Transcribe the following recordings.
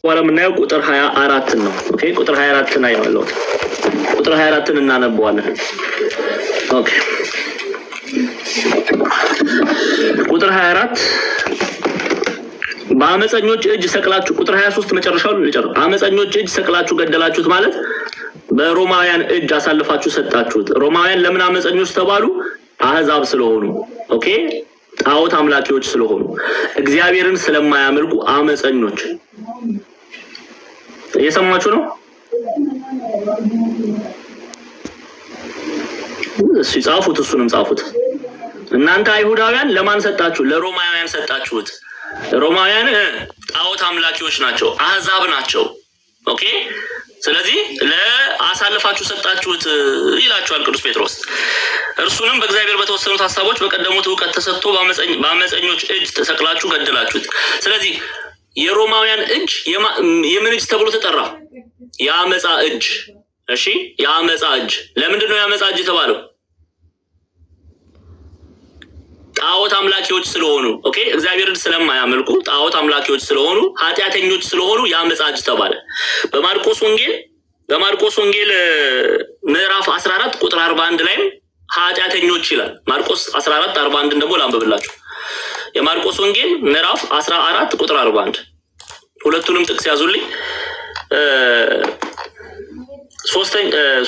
በኋላ የምናየው ቁጥር 24 ነው። ኦኬ ቁጥር 24 ነው ያለው። ቁጥር 24 እናነባዋለን። ኦኬ ቁጥር 24 በአመፀኞች እጅ ሰቅላችሁ ቁጥር 23 መጨረሻው ልጨርስ። አመፀኞች እጅ ሰቅላችሁ ገደላችሁት ማለት በሮማውያን እጅ አሳልፋችሁ ሰጣችሁት። ሮማውያን ለምን አመፀኞች ተባሉ? አህዛብ ስለሆኑ ኦኬ ጣዖት አምላኪዎች ስለሆኑ እግዚአብሔርን ስለማያመልኩ አመፀኞች። እየሰማችሁ ነው? ሲጻፉት እሱንም ጻፉት። እናንተ አይሁዳውያን ለማን ሰጣችሁ? ለሮማውያን ሰጣችሁት። ሮማውያን ጣዖት አምላኪዎች ናቸው፣ አህዛብ ናቸው። ኦኬ ስለዚህ ለአሳልፋችሁ ሰጣችሁት ይላችኋል ቅዱስ ጴጥሮስ። እርሱንም በእግዚአብሔር በተወሰኑት ሐሳቦች በቀደሙት ዕውቀት ተሰጥቶ በአመፀኞች እጅ ተሰቅላችሁ ገደላችሁት። ስለዚህ የሮማውያን እጅ የምን እጅ ተብሎ ተጠራ? የአመፃ እጅ። እሺ የአመፃ እጅ። ለምንድን ነው የአመፃ እጅ የተባለው? ጣዖት አምላኪዎች ስለሆኑ ኦኬ እግዚአብሔርን ስለማያመልኩ ጣዖት አምላኪዎች ስለሆኑ ኃጢያተኞች ስለሆኑ የአመፃ እጅ ተባለ። በማርቆስ ወንጌል ምዕራፍ 14 ቁጥር 41 ላይ ኃጢያተኞች ይላል። ማርቆስ 14 41 ደግሞ ላንብብላችሁ። የማርቆስ ወንጌል ምዕራፍ 14 ቁጥር 41 ሁለቱንም ጥቅስ ያዙልኝ።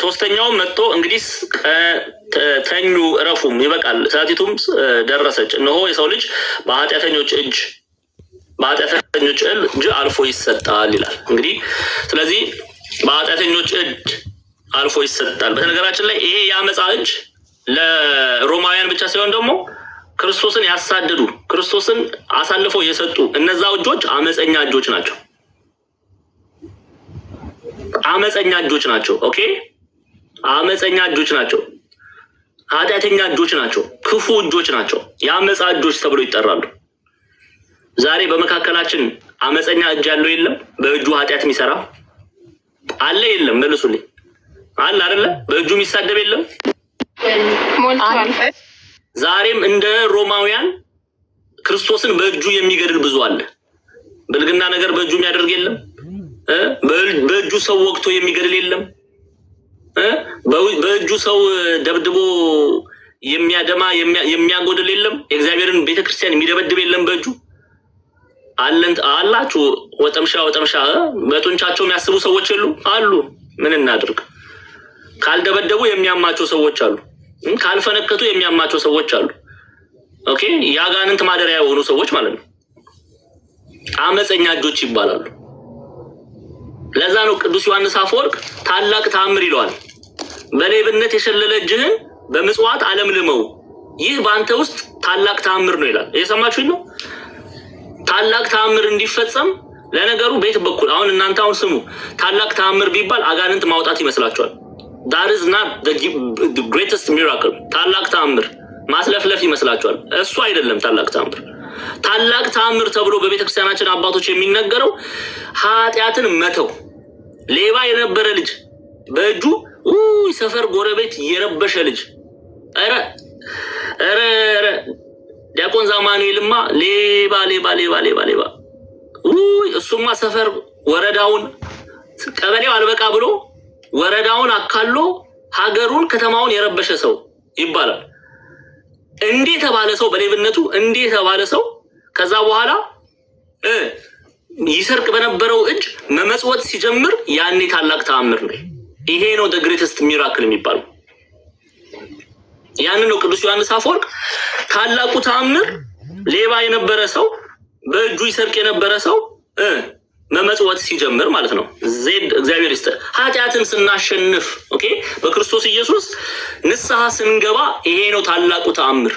ሶስተኛው መጥቶ እንግዲህ ተኙ እረፉም ይበቃል ሰዓቲቱም ደረሰች እነሆ የሰው ልጅ በኃጢያተኞች እጅ አልፎ ይሰጣል ይላል። እንግዲህ ስለዚህ በኃጢያተኞች እጅ አልፎ ይሰጣል። በነገራችን ላይ ይሄ የአመፃ እጅ ለሮማውያን ብቻ ሳይሆን ደግሞ ክርስቶስን ያሳደዱ ክርስቶስን አሳልፈው የሰጡ እነዛ እጆች አመፀኛ እጆች ናቸው። አመፀኛ እጆች ናቸው። ኦኬ አመፀኛ እጆች ናቸው። ኃጢያተኛ እጆች ናቸው። ክፉ እጆች ናቸው። የአመፃ እጆች ተብሎ ይጠራሉ። ዛሬ በመካከላችን አመፀኛ እጅ ያለው የለም? በእጁ ኃጢያት የሚሰራ አለ የለም? መልሱልኝ። አለ አይደለ? በእጁ የሚሳደብ የለም? ዛሬም እንደ ሮማውያን ክርስቶስን በእጁ የሚገድል ብዙ አለ። ብልግና ነገር በእጁ የሚያደርግ የለም? በእጁ ሰው ወቅቶ የሚገድል የለም? በእጁ ሰው ደብድቦ የሚያደማ የሚያጎድል የለም? የእግዚአብሔርን ቤተክርስቲያን የሚደበድብ የለም? በእጁ አላችሁ። ወጠምሻ በጡንቻቸው የሚያስቡ ሰዎች የሉ አሉ። ምን እናድርግ? ካልደበደቡ የሚያማቸው ሰዎች አሉ። ካልፈነከቱ የሚያማቸው ሰዎች አሉ። ኦኬ ያጋንንት ማደሪያ የሆኑ ሰዎች ማለት ነው። አመፀኛ እጆች ይባላሉ። ለዛ ነው ቅዱስ ዮሐንስ አፈወርቅ ታላቅ ተአምር ይለዋል። በሌብነት የሸለለ እጅህን በምጽዋት አለምልመው ይህ ባንተ ውስጥ ታላቅ ተአምር ነው ይላል። እየሰማችሁኝ ነው? ታላቅ ተአምር እንዲፈጸም ለነገሩ ቤት በኩል አሁን እናንተ አሁን ስሙ ታላቅ ተአምር ቢባል አጋንንት ማውጣት ይመስላችኋል? that is not the greatest miracle። ታላቅ ተአምር ማስለፍለፍ ይመስላችኋል? እሱ አይደለም ታላቅ ተአምር። ታላቅ ተአምር ተብሎ በቤተክርስቲያናችን አባቶች የሚነገረው ኃጢያትን መተው። ሌባ የነበረ ልጅ በእጁ ሰፈር ጎረቤት የረበሸ ልጅ አረ ዲያቆን ዛማኑኤልማ ሌባ እሱማ ሰፈር ወረዳውን ቀበሌው አልበቃ ብሎ ወረዳውን አካሎ ሀገሩን ከተማውን የረበሸ ሰው ይባላል። እንዴት ተባለ ሰው በሌብነቱ እንዴት ተባለ ሰው ከዛ በኋላ ይሰርቅ በነበረው እጅ መመጽወት ሲጀምር ያኔ ታላቅ ተአምር ነው። ይሄ ነው the greatest miracle የሚባለው። ያን ነው ቅዱስ ዮሐንስ አፈወርቅ ታላቁ ተአምር ሌባ የነበረ ሰው በእጁ ይሰርቅ የነበረ ሰው መመጽወት ሲጀምር ማለት ነው። ዜድ እግዚአብሔር ይስጥ ኃጢያትን ስናሸንፍ ኦኬ በክርስቶስ ኢየሱስ ንስሐ ስንገባ ይሄ ነው ታላቁ ተአምር።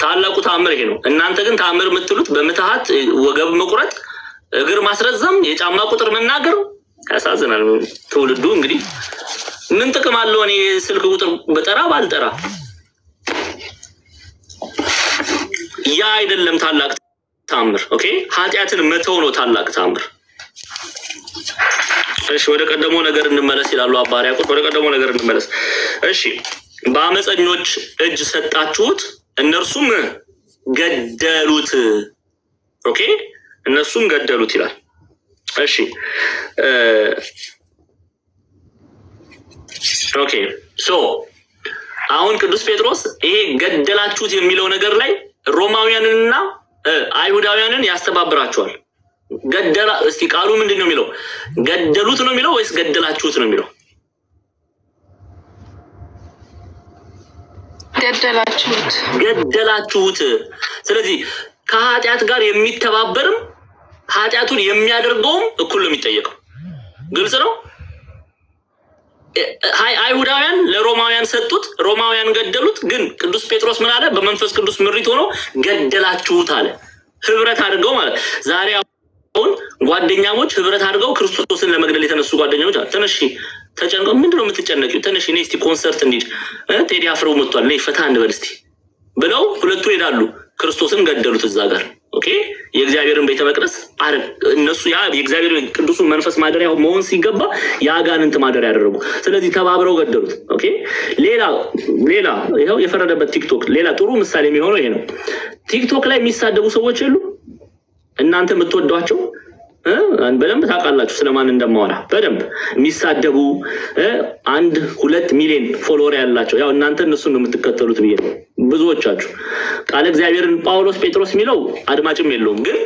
ታላቁ ተአምር ይሄ ነው። እናንተ ግን ተአምር የምትሉት በመታሃት ወገብ መቁረጥ፣ እግር ማስረዘም፣ የጫማ ቁጥር መናገር ያሳዝናል። ትውልዱ እንግዲህ ምን ጥቅም አለው? እኔ ስልክ ቁጥር በጠራ ባልጠራ ያ አይደለም ታላቅ ተአምር። ኦኬ ኃጢያትን መተው ነው ታላቅ ተአምር። እሺ ወደ ቀደመው ነገር እንመለስ ይላሉ አባ ሕርያቆስ። ወደ ቀደመው ነገር እንመለስ። እሺ በአመፀኞች እጅ ሰጣችሁት እነርሱም ገደሉት። ኦኬ እነሱም ገደሉት ይላል። እሺ ኦኬ ሶ አሁን ቅዱስ ጴጥሮስ ይሄ ገደላችሁት የሚለው ነገር ላይ ሮማውያንንና አይሁዳውያንን ያስተባብራቸዋል። ገደላ እስቲ ቃሉ ምንድነው የሚለው? ገደሉት ነው የሚለው ወይስ ገደላችሁት ነው የሚለው? ገደላችሁት። ስለዚህ ከኃጢአት ጋር የሚተባበርም ኃጢአቱን የሚያደርገውም እኩል ነው የሚጠየቀው። ግልጽ ነው። አይሁዳውያን ለሮማውያን ሰጡት፣ ሮማውያን ገደሉት። ግን ቅዱስ ጴጥሮስ ምን አለ? በመንፈስ ቅዱስ ምሪት ሆኖ ገደላችሁት አለ። ህብረት አድርገው ማለት ዛሬ አሁን ጓደኛሞች ህብረት አድርገው ክርስቶስን ለመግደል የተነሱ ጓደኛሞች ተነሺ ተጨንቀው ምንድነው የምትጨነቂው? ተነሺ ነይ እስቲ ኮንሰርት እንሂድ፣ ቴዲ አፍሮ መጥቷል፣ ነይ ፈታ እንበል እስቲ ብለው ሁለቱ ይሄዳሉ። ክርስቶስን ገደሉት እዛ ጋር። ኦኬ የእግዚአብሔርን ቤተ መቅደስ እነሱ ያ የእግዚአብሔር ቅዱስ መንፈስ ማደሪያ መሆን ሲገባ የአጋንንት ማደሪያ ያደረጉ። ስለዚህ ተባብረው ገደሉት። ኦኬ ሌላ ይሄው የፈረደበት ቲክቶክ ሌላ ጥሩ ምሳሌ የሚሆነው ይሄ ነው። ቲክቶክ ላይ የሚሳደቡ ሰዎች የሉ እናንተ የምትወዷቸው በደንብ ታውቃላችሁ ስለማን እንደማወራ። በደንብ የሚሳደቡ 1-2 ሚሊዮን ፎሎወር ያላቸው ያው እናንተ እነሱን ነው የምትከተሉት ብዬ ነው። ብዙዎቻችሁ ቃል እግዚአብሔርን ጳውሎስ ጴጥሮስ የሚለው አድማጭም የለውም። ግን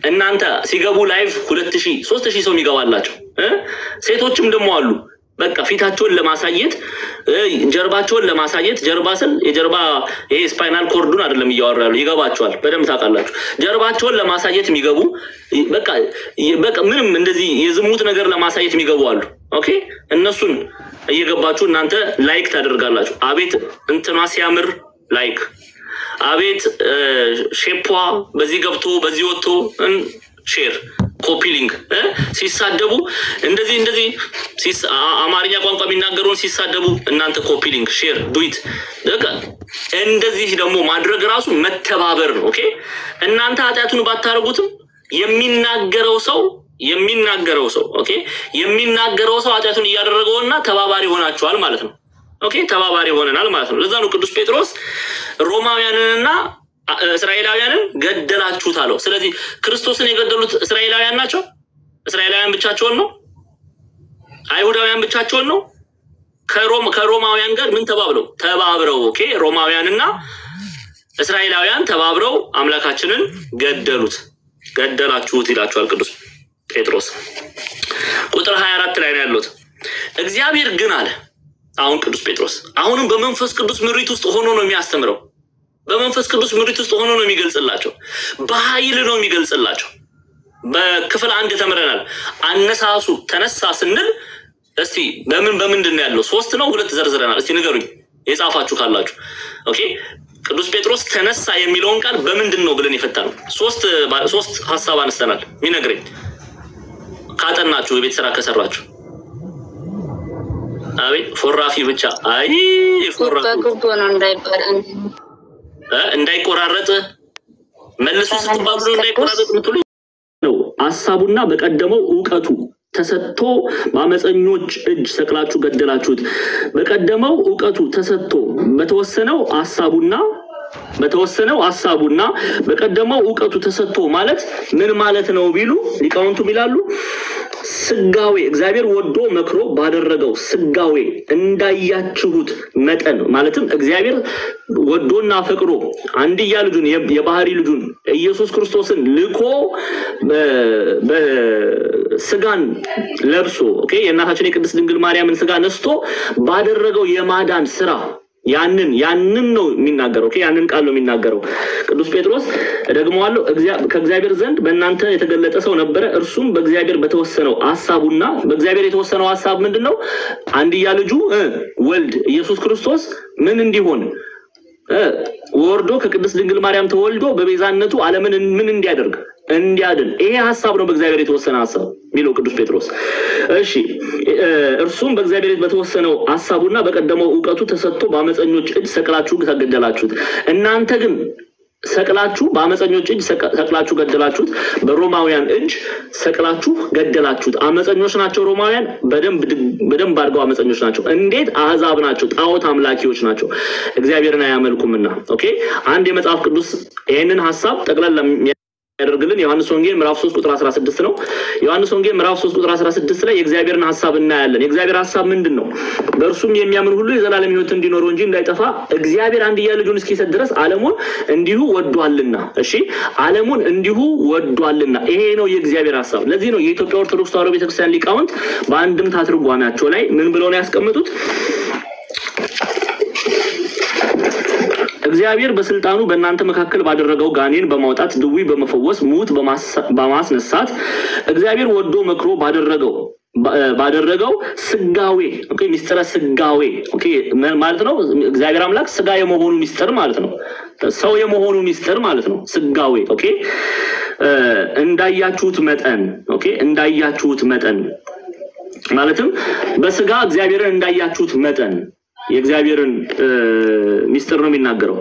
እናንተ ሲገቡ ላይቭ 2000-3000 ሰው የሚገባላቸው ሴቶችም ደግሞ አሉ። በቃ ፊታቸውን ለማሳየት ጀርባቸውን ለማሳየት ጀርባ ስል የጀርባ ይሄ ስፓይናል ኮርዱን አይደለም እያወራሉ ይገባቸዋል። በደምብ ታውቃላችሁ። ጀርባቸውን ለማሳየት የሚገቡ በቃ ምንም እንደዚህ የዝሙት ነገር ለማሳየት የሚገቡ አሉ። ኦኬ እነሱን እየገባችሁ እናንተ ላይክ ታደርጋላችሁ። አቤት እንትኗ ሲያምር ላይክ፣ አቤት ሼፖ በዚህ ገብቶ በዚህ ወጥቶ ሼር ኮፒ ሊንክ ሲሳደቡ እንደዚህ አማርኛ ቋንቋ የሚናገሩን ሲሳደቡ እናንተ ኮፒ ሊንክ ሼር ዱይት በቃ እንደዚህ ደግሞ ማድረግ ራሱ መተባበር ነው። ኦኬ እናንተ ኃጢአቱን ባታረጉትም የሚናገረው ሰው ኦኬ የሚናገረው ሰው ኃጢአቱን እያደረገውና ተባባሪ ሆናችኋል ማለት ነው። ኦኬ ተባባሪ ሆነናል ማለት ነው። ለዛ ነው ቅዱስ ጴጥሮስ ሮማውያንንና እስራኤላውያንን ገደላችሁት አለው። ስለዚህ ክርስቶስን የገደሉት እስራኤላውያን ናቸው? እስራኤላውያን ብቻቸውን ነው? አይሁዳውያን ብቻቸውን ነው? ከሮማውያን ጋር ምን ተባብረው ኦኬ ሮማውያንና እስራኤላውያን ተባብረው አምላካችንን ገደላችሁት ይላቸዋል ቅዱስ ጴጥሮስ። ቁጥር 24 ላይ ነው ያለው። እግዚአብሔር ግን አለ አሁን ቅዱስ ጴጥሮስ አሁንም በመንፈስ ቅዱስ ምሪት ውስጥ ሆኖ ነው የሚያስተምረው። በመንፈስ ቅዱስ ምሪት ውስጥ ሆኖ ነው የሚገልጽላቸው። በኃይል ነው የሚገልጽላቸው። በክፍል 1 ተምረናል። አነሳሱ ተነሳ ስንል እስቲ በምንድን ነው ያለው? 3 ነው 2 ዘርዝረናል። እስቲ ንገሩኝ የጻፋችሁ ካላችሁ። ኦኬ ቅዱስ ጴጥሮስ ተነሳ የሚለውን ቃል በምንድን ነው ብለን ይፈታል? 3 ሐሳብ አንስተናል። ሚነግረኝ ካጠናችሁ የቤት ስራ ከሰራችሁ። አቤት ፎራፊ ብቻ አይ ፎራፊ ነው እንዳይቆራረጥ መልሱ ስትባሉ እንዳይቆራረጥ ምትሉ ነው። ሐሳቡና በቀደመው ዕውቀቱ ተሰጥቶ በአመፀኞች እጅ ሰቅላችሁ ገደላችሁት። በቀደመው ዕውቀቱ ተሰጥቶ በተወሰነው ሐሳቡና በቀደመው ዕውቀቱ ተሰጥቶ ማለት ምን ማለት ነው ቢሉ ሊቃውንቱ ይላሉ ስጋዌ እግዚአብሔር ወዶ መክሮ ባደረገው ስጋዌ እንዳያችሁት መጠን ማለትም እግዚአብሔር ወዶና ፈቅዶ አንድያ ልጁን የባህሪ ልጁን ኢየሱስ ክርስቶስን ልኮ በስጋን ለብሶ ኦኬ የእናታችን የቅድስት ድንግል ማርያምን ስጋ ነስቶ ባደረገው የማዳን ስራ ያንን ነው የሚናገረው። ኦኬ ያንን ቃል ነው የሚናገረው ቅዱስ ጴጥሮስ። ደግሞዋለሁ ከእግዚአብሔር ዘንድ በእናንተ የተገለጠ ሰው ነበረ፣ እርሱም በእግዚአብሔር በተወሰነው ሐሳቡና በእግዚአብሔር የተወሰነው ሐሳብ ምንድነው? አንድያ ልጁ ወልድ ኢየሱስ ክርስቶስ ምን እንዲሆን ወርዶ ከቅድስት ድንግል ማርያም ተወልዶ በቤዛነቱ ዓለምን ምን እንዲያድን ይሄ ሐሳብ ነው በእግዚአብሔር የተወሰነ ሐሳብ ሚለው ቅዱስ ጴጥሮስ። እሺ እርሱም በእግዚአብሔር በተወሰነው ሐሳቡና በቀደመው ዕውቀቱ ተሰጥቶ በአመፀኞች እጅ ሰቅላችሁ ገደላችሁት። እናንተ ግን ሰቅላችሁ በአመፀኞች እጅ ሰቅላችሁ ገደላችሁት፣ በሮማውያን እጅ ሰቅላችሁ ገደላችሁት። አመፀኞች ናቸው ሮማውያን፣ በደንብ አድርገው አመፀኞች ናቸው። እንዴት? አህዛብ ናቸው፣ ጣዖት አምላኪዎች ናቸው፣ እግዚአብሔርን አያመልኩምና። ኦኬ አንድ የመጽሐፍ ቅዱስ ይሄንን ሐሳብ ጠቅላላ ያደርግልን ዮሐንስ ወንጌል ምዕራፍ 3 ቁጥር 16 ነው። ዮሐንስ ወንጌል ምዕራፍ 3 ቁጥር 16 ላይ የእግዚአብሔርን ሐሳብ እናያለን። የእግዚአብሔር ሐሳብ ምንድነው? በእርሱም የሚያምን ሁሉ የዘላለም ሕይወት እንዲኖረው እንጂ እንዳይጠፋ እግዚአብሔር አንድያ ልጁን እስኪሰጥ ድረስ ዓለሙን እንዲሁ ወዷልና። እሺ ዓለሙን እንዲሁ ወዷልና። ይሄ ነው የእግዚአብሔር ሐሳብ። ለዚህ ነው የኢትዮጵያ ኦርቶዶክስ ተዋሕዶ ቤተክርስቲያን ሊቃውንት በአንድምታ ትርጓሜያቸው ላይ ምን ብለው ነው ያስቀምጡት? እግዚአብሔር በስልጣኑ በእናንተ መካከል ባደረገው ጋኔን በማውጣት ድዊ በመፈወስ ሙት በማስነሳት እግዚአብሔር ወዶ መክሮ ባደረገው ስጋዌ ኦኬ ሚስጥረ ስጋዌ ኦኬ ማለት ነው። እግዚአብሔር አምላክ ስጋ የመሆኑ ሚስጥር ማለት ነው። ሰው የመሆኑ ሚስጥር ማለት ነው። ስጋዌ ኦኬ እንዳያችሁት መጠን ኦኬ እንዳያችሁት መጠን ማለትም በስጋ እግዚአብሔርን እንዳያችሁት መጠን የእግዚአብሔርን ሚስጥር ነው የሚናገረው።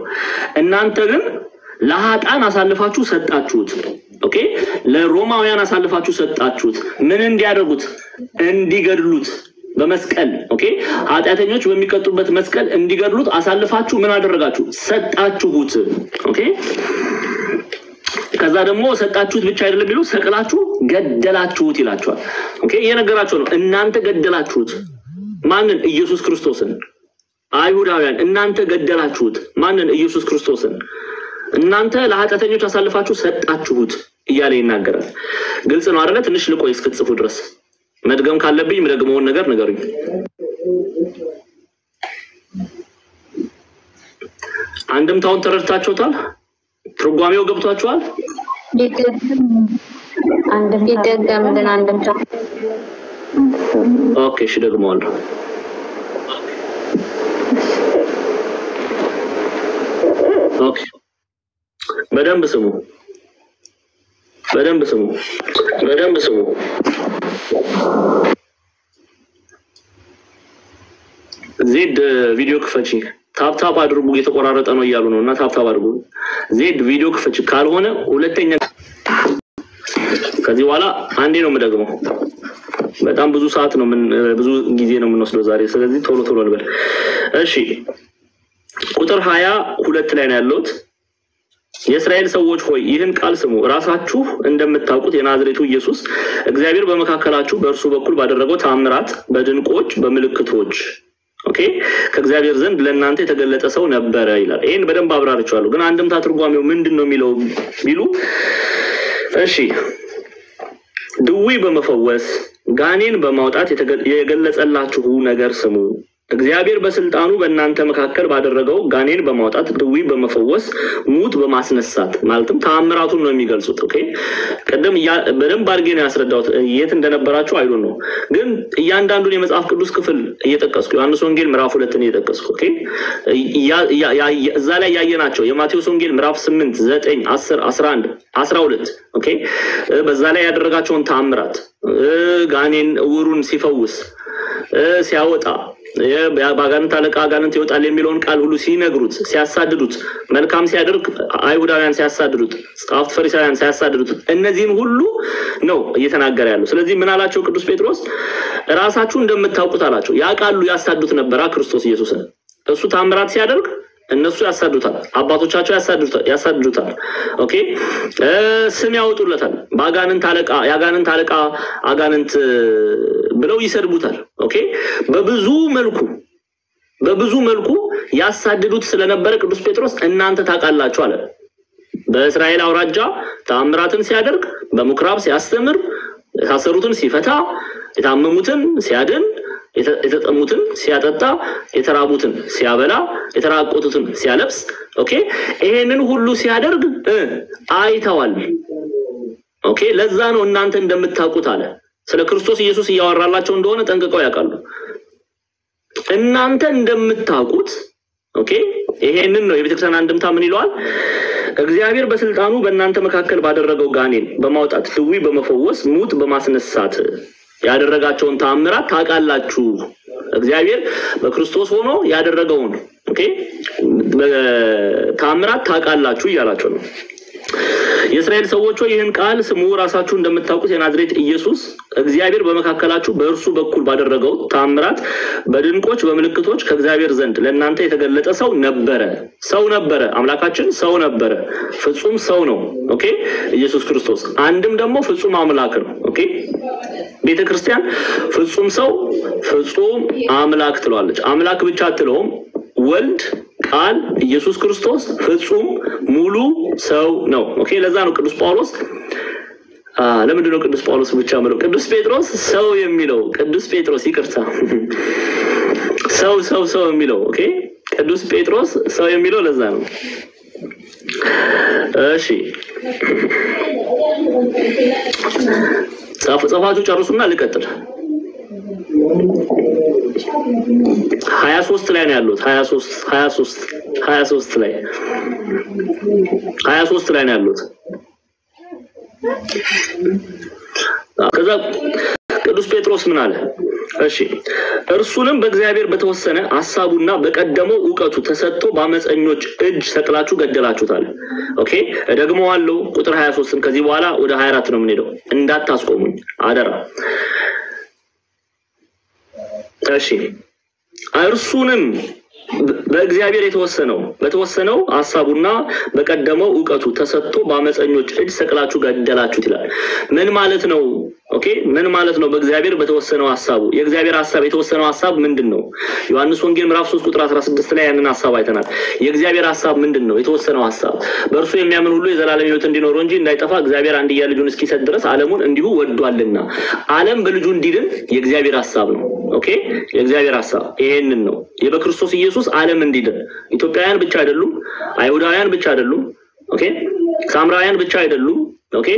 እናንተ ግን ለኃጥአን አሳልፋችሁ ሰጣችሁት ኦኬ ለሮማውያን አሳልፋችሁ ሰጣችሁት። ምን እንዲያደርጉት? እንዲገድሉት በመስቀል ኦኬ ኃጢአተኞች በሚቀጡበት መስቀል እንዲገድሉት አሳልፋችሁ ምን አደረጋችሁ? ሰጣችሁት ኦኬ ከዛ ደግሞ ሰጣችሁት ብቻ አይደለም ቢሉ ሰቅላችሁ ገደላችሁት ይላችኋል። ኦኬ እየነገራችሁ ነው። እናንተ ገደላችሁት ማንን? ኢየሱስ ክርስቶስን። አይሁዳውያን እናንተ ገደላችሁት ማንን? ኢየሱስ ክርስቶስን። እናንተ ለኃጢአተኞች አሳልፋችሁ ሰጣችሁት እያለ ይናገራል። ግልጽ ነው አይደለ? ትንሽ ልቆይ እስክትጽፉ ድረስ መድገም ካለብኝ መድገመውን ነገር ንገሩኝ። አንድምታውን ተረድታችሁታል? ትርጓሜው ገብቷችኋል? ይደገምልን አንድምታ። ኦኬ እሺ ደግመዋለሁ። ኦኬ በደንብ ስሙ። ዜድ ቪዲዮ ክፈቺ። ታፕታፕ አድርጉ። እየተቆራረጠ ነው እያሉ ነውና ታፕታፕ አድርጉ። ዜድ ቪዲዮ ክፈቺ። ካልሆነ ሁለተኛ ከዚህ በኋላ አንዴ ነው የምደግመው። በጣም ብዙ ሰዓት ነው ብዙ ጊዜ ነው የምንወስደው ዛሬ። ስለዚህ ቶሎ ልበል። እሺ ቁጥር 22 ላይ ነው ያለው። የእስራኤል ሰዎች ሆይ ይህን ቃል ስሙ። ራሳችሁ እንደምታውቁት የናዝሬቱ ኢየሱስ እግዚአብሔር በመካከላችሁ በእርሱ በኩል ባደረገው ተአምራት፣ በድንቆች፣ በምልክቶች ኦኬ ከእግዚአብሔር ዘንድ ለእናንተ የተገለጠ ሰው ነበረ ይላል። ይሄን በደንብ አብራርቻለሁ። ግን አንድምታ ትርጓሜው ምንድነው የሚለው ቢሉ እሺ ድዊ በመፈወስ ጋኔን በማውጣት የገለጸላችሁ ነገር ስሙ። እግዚአብሔር በስልጣኑ በእናንተ መካከል ባደረገው ጋኔን በማውጣት ድዊ በመፈወስ ሙት በማስነሳት ማለትም ተአምራቱን ነው የሚገልጹት። ኦኬ ቀደም በደንብ አድርጌ ነው ያስረዳሁት። የት እንደነበራችሁ አይሉ ነው። ግን እያንዳንዱን የመጽሐፍ ቅዱስ ክፍል እየጠቀስኩ ዮሐንስ ወንጌል ምዕራፍ 2 ነው እየጠቀስኩ ኦኬ እዛ ላይ ያየናቸው የማቴዎስ ወንጌል ምዕራፍ 8 9 10 11 12 ኦኬ በዛ ላይ ያደረጋቸውን ተአምራት ጋኔን ዕውሩን ሲፈውስ ሲያወጣ ባጋንንት አለቃ አጋንንት ይወጣል የሚለውን ቃል ሁሉ ሲነግሩት ሲያሳድዱት መልካም ሲያደርግ አይሁዳውያን ሲያሳድዱት ጻፍት ፈሪሳውያን ሲያሳድዱት እነዚህን ሁሉ ነው እየተናገረ ያለው። ስለዚህ ምን አላቸው ቅዱስ ጴጥሮስ? ራሳችሁ እንደምታውቁት አላቸው። ያቃሉ ያሳድዱት ነበር ክርስቶስ ኢየሱስን። እሱ ታምራት ሲያደርግ እነሱ ያሳድዱታል፣ አባቶቻቸው ያሳድዱታል። ኦኬ ስም ያወጡለታል። ባጋንንት አለቃ ያጋንንት አለቃ አጋንንት ብለው ይሰድቡታል። ኦኬ በብዙ መልኩ ያሳድዱት ስለነበረ ቅዱስ ጴጥሮስ እናንተ ታውቃላችሁ አለ። በእስራኤል አውራጃ ተአምራትን ሲያደርግ፣ በምኩራብ ሲያስተምር፣ የታሰሩትን ሲፈታ፣ የታመሙትን ሲያድን፣ የተጠሙትን ሲያጠጣ፣ የተራቡትን ሲያበላ፣ የተራቆቱትን ሲያለብስ ኦኬ ይሄንን ሁሉ ሲያደርግ አይተዋል። ኦኬ ለዛ ነው እናንተ እንደምታውቁት አለ። ስለ ክርስቶስ ኢየሱስ እያወራላቸው እንደሆነ ጠንቅቀው ያውቃሉ። እናንተ እንደምታውቁት ኦኬ ይሄንን ነው የቤተክርስቲያን አንድምታ ምን ይለዋል? እግዚአብሔር በስልጣኑ በእናንተ መካከል ባደረገው ጋኔን በማውጣት ድዊ በመፈወስ ሙት በማስነሳት ያደረጋቸውን ተአምራት ታውቃላችሁ። እግዚአብሔር በክርስቶስ ሆኖ ያደረገውን ኦኬ ተአምራት ታውቃላችሁ እያላቸው ነው። የእስራኤል ሰዎች ሆይ ይህን ቃል ስሙ ራሳችሁ እንደምታውቁት የናዝሬት ኢየሱስ እግዚአብሔር በመካከላችሁ በእርሱ በኩል ባደረገው ታምራት በድንቆች በምልክቶች ከእግዚአብሔር ዘንድ ለእናንተ የተገለጠ ሰው ነበረ አምላካችን ሰው ነበረ ፍጹም ሰው ነው ኦኬ ኢየሱስ ክርስቶስ አንድም ደግሞ ፍጹም አምላክ ነው ኦኬ ቤተክርስቲያን ፍጹም ሰው ፍጹም አምላክ ትሏለች አምላክ ብቻ አትለውም ወልድ ቃል ኢየሱስ ክርስቶስ ፍጹም ሙሉ ሰው ነው ኦኬ ለዛ ነው ቅዱስ ጳውሎስ ለምን ነው ቅዱስ ጳውሎስ ብቻ ማለት ቅዱስ ጴጥሮስ ሰው የሚለው ቅዱስ ጴጥሮስ ይቅርታ ሰው የሚለው ኦኬ ቅዱስ ጴጥሮስ ሰው የሚለው ለዛ ነው እሺ ጻፋችሁ ጨርሱና ልቀጥል 23 ላይ ነው ያሉት 23 ላይ ነው ያሉት ከዛ ቅዱስ ጴጥሮስ ምን አለ እሺ እርሱንም በእግዚአብሔር በተወሰነ ሐሳቡና በቀደመው ዕውቀቱ ተሰጥቶ በአመፀኞች እጅ ሰቅላችሁ ገደላችሁታል ኦኬ ደግሞዋለሁ ቁጥር 23ን ከዚህ በኋላ ወደ 24 ነው የምንሄደው እንዳታስቆሙኝ አደራ እሺ እርሱንም በእግዚአብሔር በተወሰነው ሐሳቡና በቀደመው ዕውቀቱ ተሰጥቶ በአመፀኞች እጅ ሰቅላችሁ ገደላችሁት ይላል ምን ማለት ነው ኦኬ ምን ማለት ነው በእግዚአብሔር በተወሰነው ሐሳቡ የእግዚአብሔር ሐሳብ የተወሰነው ሐሳብ ምንድነው ዮሐንስ ወንጌል ምዕራፍ 3 ቁጥር 16 ላይ ያንን ሐሳብ አይተናል የእግዚአብሔር ሐሳብ ምንድነው የተወሰነው ሐሳብ በእርሱ የሚያምን ሁሉ የዘላለም ሕይወት እንዲኖር እንጂ እንዳይጠፋ እግዚአብሔር አንድያ ልጁን እስኪሰጥ ድረስ ዓለሙን እንዲሁ ወዷልና ዓለም በልጁ እንዲድን የእግዚአብሔር ሐሳብ ነው ኦኬ የእግዚአብሔር ሐሳብ ይሄንን ነው የበክርስቶስ ኢየሱስ ዓለም እንዲድን ኢትዮጵያውያን ብቻ አይደሉም አይሁዳውያን ብቻ አይደሉም ኦኬ ሳምራውያን ብቻ አይደሉም ኦኬ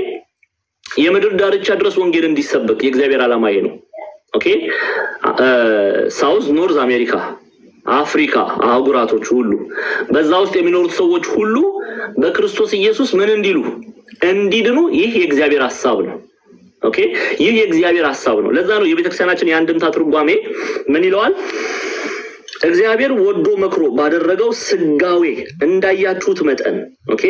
የምድር ዳርቻ ድረስ ወንጌል እንዲሰበክ የእግዚአብሔር ዓላማ ይሄ ነው ኦኬ ሳውዝ ኖርዝ አሜሪካ አፍሪካ አህጉራቶች ሁሉ በዛ ውስጥ የሚኖሩት ሰዎች ሁሉ በክርስቶስ ኢየሱስ ምን እንዲድኑ ይህ የእግዚአብሔር ሐሳብ ነው ኦኬ ይህ የእግዚአብሔር ሐሳብ ነው ለዛ ነው የቤተክርስቲያናችን የአንድምታ ትርጓሜ ምን ይለዋል እግዚአብሔር ወዶ መክሮ ባደረገው ስጋዌ እንዳያችሁት መጠን ኦኬ